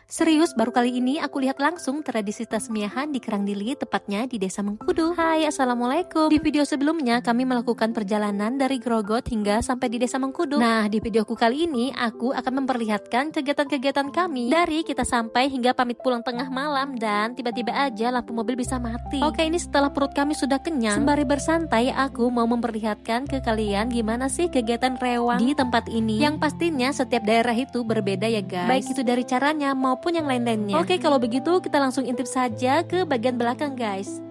Serius, baru kali ini aku lihat langsung tradisi tasmiahan di Karangdili, tepatnya di Desa Mengkudu. Hai, Assalamualaikum. Di video sebelumnya kami melakukan perjalanan dari Grogot hingga sampai di Desa Mengkudu. Nah, di videoku kali ini aku akan memperlihatkan kegiatan-kegiatan kami dari kita sampai hingga pamit pulang tengah malam dan tiba-tiba aja lampu mobil bisa mati. Oke, ini setelah perut kami sudah kenyang, sembari bersantai aku mau memperlihatkan ke kalian gimana sih kegiatan rewang di tempat ini. Yang pastinya setiap daerah itu berbeda ya guys, baik itu dari caranya maupun yang lain-lainnya. Oke, kalau begitu kita langsung intip saja ke bagian belakang guys.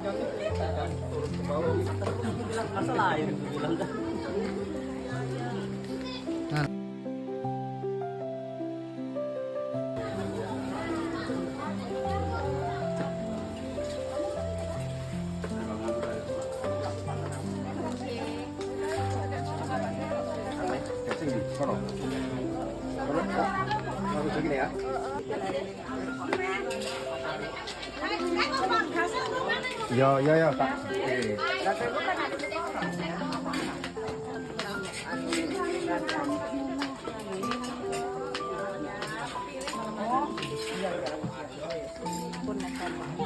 Ya, Pak.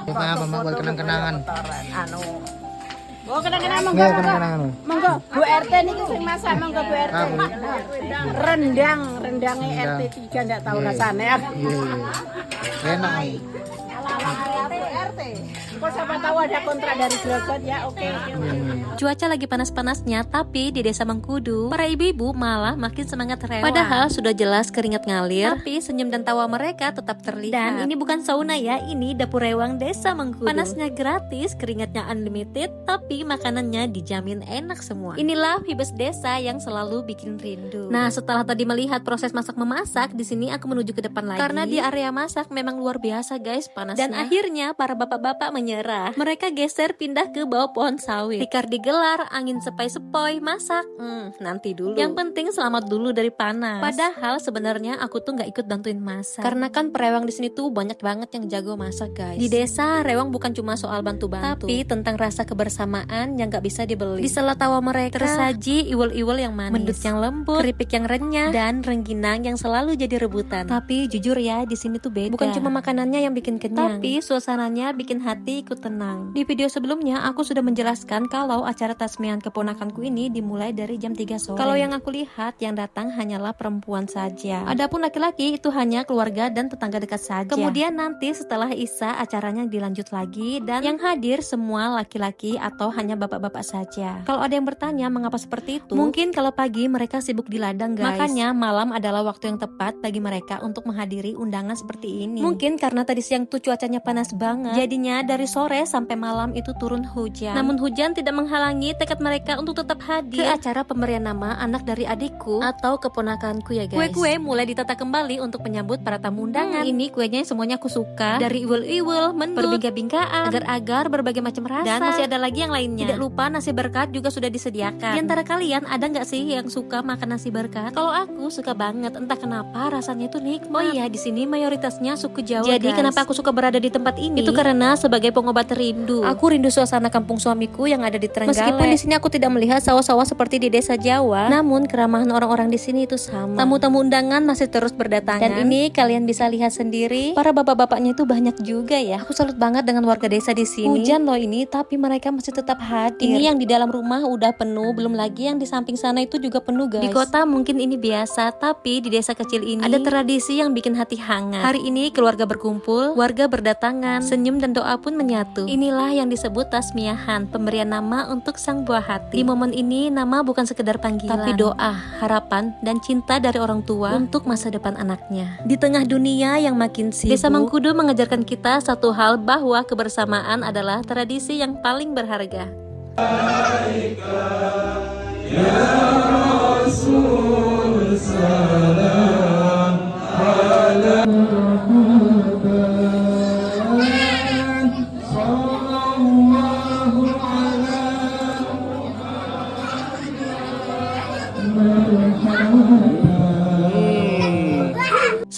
Bukan apa buat kenang-kenangan. Oh, kenang-kenangan monggo. Nggak kenang-kenangan. Monggo, Bu RT niki sing masak monggo Bu RT. Rendangnya RT 3 ndak tahu rasane. Iya. Enak. RT. Kok siapa tahu ada kontrak dari Grogot ya. Oke. Cuaca lagi panas-panasnya, tapi di Desa Mengkudu para ibu-ibu malah makin semangat rewang. Padahal sudah jelas keringat ngalir, tapi senyum dan tawa mereka tetap terlihat. Dan ini bukan sauna ya, ini dapur rewang Desa Mengkudu. Panasnya gratis, keringatnya unlimited, tapi makanannya dijamin enak semua. Inilah Hibes Desa yang selalu bikin rindu. Nah, setelah tadi melihat proses masak memasak, di sini aku menuju ke depan lagi. Karena di area masak memang luar biasa guys panasnya. Dan akhirnya para bapak-bapak menyerah. Mereka geser pindah ke bawah pohon sawit. Tikar digelar, angin sepoi-sepoi, masak. Nanti dulu. Yang penting selamat dulu dari panas. Padahal sebenarnya aku tuh nggak ikut bantuin masak. Karena kan perewang di sini tuh banyak banget yang jago masak guys. Di desa rewang bukan cuma soal bantu-bantu, tapi tentang rasa kebersamaan yang nggak bisa dibeli. Di sela tawa mereka tersaji iwel-iwel yang manis, mendut yang lembut, keripik yang renyah, dan rengginang yang selalu jadi rebutan. Tapi jujur ya, di sini tuh beda. Bukan cuma makanannya yang bikin kenyang, tapi suasananya bikin hati ikut tenang. Di video sebelumnya aku sudah menjelaskan kalau acara tasmian keponakanku ini dimulai dari jam 3 sore. Kalau yang aku lihat yang datang hanyalah perempuan saja. Adapun laki-laki itu hanya keluarga dan tetangga dekat saja. Kemudian nanti setelah Isya acaranya dilanjut lagi dan yang hadir semua laki-laki atau hanya bapak-bapak saja. Kalau ada yang bertanya mengapa seperti itu, mungkin kalau pagi mereka sibuk di ladang guys. Makanya malam adalah waktu yang tepat bagi mereka untuk menghadiri undangan seperti ini. Mungkin karena tadi siang tuh cuacanya panas banget, jadinya dari sore sampai malam itu turun hujan. Namun hujan tidak menghalangi tekad mereka untuk tetap hadir ke acara pemberian nama anak dari adikku atau keponakanku ya guys. Kue-kue mulai ditata kembali untuk menyambut para tamu undangan. Ini kuenya semuanya aku suka, dari iwel-iwel, mendut, berbingga-binggaan, agar-agar, berbagai macam rasa, dan masih ada lagi yang lainnya. Tidak lupa nasi berkat juga sudah disediakan. Di antara kalian ada nggak sih yang suka makan nasi berkat? Kalau aku suka banget, entah kenapa rasanya itu nikmat. Oh iya, di sini mayoritasnya suku Jawa. Jadi kenapa aku suka berada di tempat ini? Itu karena sebagai pengobat rindu. Aku rindu suasana kampung suamiku yang ada di Trenggalek. Meskipun di sini aku tidak melihat sawah-sawah seperti di desa Jawa, namun keramahan orang-orang di sini itu sama. Tamu-tamu undangan masih terus berdatangan. Dan ini kalian bisa lihat sendiri, para bapak-bapaknya itu banyak juga ya. Aku salut banget dengan warga desa di sini. Hujan loh ini, tapi mereka masih tetap hadir. Ini yang di dalam rumah udah penuh, belum lagi yang di samping sana itu juga penuh guys. Di kota mungkin ini biasa, tapi di desa kecil ini ada tradisi yang bikin hati hangat. Hari ini keluarga berkumpul, warga berdatangan, senyum dan doa pun menyatu. Inilah yang disebut tasmiahan, pemberian nama untuk sang buah hati. Di momen ini nama bukan sekedar panggilan, tapi doa, harapan, dan cinta dari orang tua untuk masa depan anaknya. Di tengah dunia yang makin sibuk, Desa Mengkudu mengajarkan kita satu hal, bahwa kebersamaan adalah tradisi yang paling berharga. Ya Rasul, salam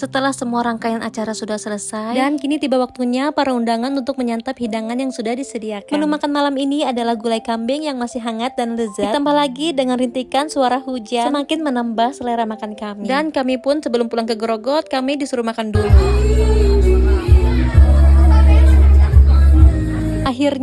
Setelah semua rangkaian acara sudah selesai, dan kini tiba waktunya para undangan untuk menyantap hidangan yang sudah disediakan. Menu makan malam ini adalah gulai kambing yang masih hangat dan lezat, ditambah lagi dengan rintikan suara hujan, semakin menambah selera makan kami. Dan kami pun sebelum pulang ke Grogot, kami disuruh makan dulu.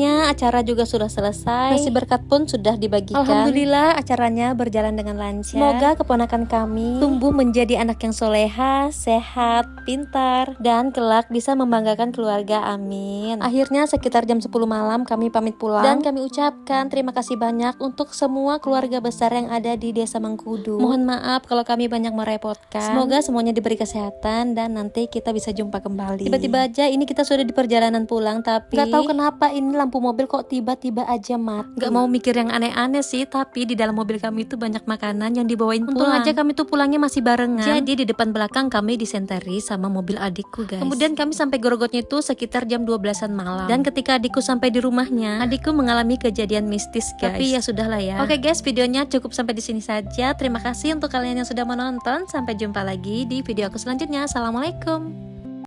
Akhirnya acara juga sudah selesai. Nasi berkat pun sudah dibagikan. Alhamdulillah acaranya berjalan dengan lancar. Semoga keponakan kami tumbuh menjadi anak yang soleha, sehat, pintar, dan kelak bisa membanggakan keluarga. Amin. Akhirnya sekitar jam 10 malam kami pamit pulang. Dan kami ucapkan terima kasih banyak untuk semua keluarga besar yang ada di Desa Mengkudu. Mohon maaf kalau kami banyak merepotkan. Semoga semuanya diberi kesehatan dan nanti kita bisa jumpa kembali. Tiba-tiba aja ini kita sudah di perjalanan pulang, tapi gak tahu kenapa ini lampu mobil kok tiba-tiba aja mati. Gak mau mikir yang aneh-aneh sih, tapi di dalam mobil kami itu banyak makanan yang dibawain pulang. Untung aja kami tuh pulangnya masih barengan. Jadi di depan belakang kami disenteri sama mobil adikku, guys. Kemudian kami sampai Gorogotnya itu sekitar jam 12-an malam. Dan ketika adikku sampai di rumahnya, adikku mengalami kejadian mistis, guys. Tapi ya sudahlah ya. Oke guys, videonya cukup sampai di sini saja. Terima kasih untuk kalian yang sudah menonton. Sampai jumpa lagi di video aku selanjutnya. Assalamualaikum.